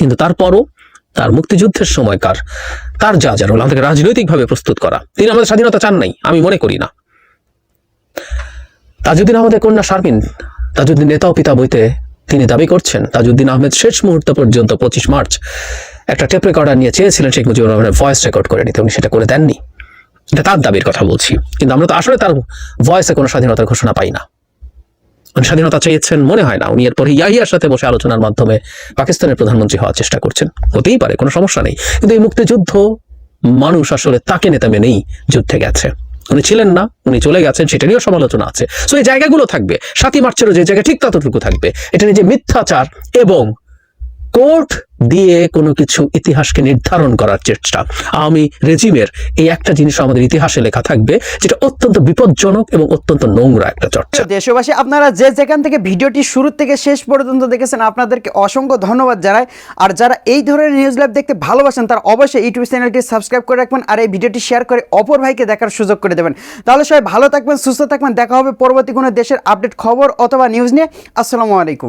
কিন্তু তারপরও তার মুক্তিযুদ্ধের সময়কার তার যা রোল আমাদেরকে রাজনৈতিকভাবে প্রস্তুত করা, তিনি আমাদের স্বাধীনতা চান নাই, আমি মনে করি না। তাজউদ্দিন আহমেদের কন্যা শারমিন তাজউদ্দিন নেতা ও পিতা বইতে তিনি দাবি করছেন তাজউদ্দিন আহমেদ শেষ মুহূর্ত পর্যন্ত 25 মার্চ একটা টেপ রেকর্ডার নিয়ে চেয়েছিলেন শেখ মুজিবুর রহমানের ভয়েস রেকর্ড করে নিতে, উনি সেটা করে দেননি। এটা তার দাবির কথা বলছি, কিন্তু আমরা তো আসলে তার ভয়েসে কোনো স্বাধীনতার ঘোষণা পাই না। উনি স্বাধীনতা চেয়েছেন মনে হয় না। উনি এরপরে ইয়াহিয়ার সাথে বসে আলোচনার মাধ্যমে পাকিস্তানের প্রধানমন্ত্রী হওয়ার চেষ্টা করছেন, হতেই পারে, কোনো সমস্যা নেই। কিন্তু এই মুক্তিযুদ্ধ মানুষ আসলে তাকে নেতা মেনেই যুদ্ধে গেছে, উনি ছিলেন না, উনি চলে গেছেন, সেটা নিয়েও সমালোচনা আছে। সো এই জায়গাগুলো থাকবে, 7ই মার্চেরও যে জায়গায় ঠিক ততটুকু থাকবে। এটা নিয়ে যে মিথ্যাচার এবং কোর্ট দিয়ে কোনো কিছু ইতিহাসকে নির্ধারণ করার চেষ্টা, আওয়ামী রেজিমের এই একটা জিনিস আমাদের ইতিহাসে লেখা থাকবে, যেটা অত্যন্ত বিপজ্জনক এবং অত্যন্ত নোংরা একটা চর্চা। দেশবাসী, আপনারা যে যেখান থেকে ভিডিওটি শুরু থেকে শেষ পর্যন্ত দেখেছেন, আপনাদেরকে অসংখ্য ধন্যবাদ জানাই। আর যারা এই ধরনের নিউজ লাইভ দেখতে ভালোবাসেন, তারা অবশ্যই ইউটিউব চ্যানেলটি সাবস্ক্রাইব করে রাখবেন আর এই ভিডিওটি শেয়ার করে অপর ভাইকে দেখার সুযোগ করে দেবেন। তাহলে সবাই ভালো থাকবেন, সুস্থ থাকবেন। দেখা হবে পরবর্তী কোনো দেশের আপডেট খবর অথবা নিউজ নিয়ে। আসসালামু আলাইকুম।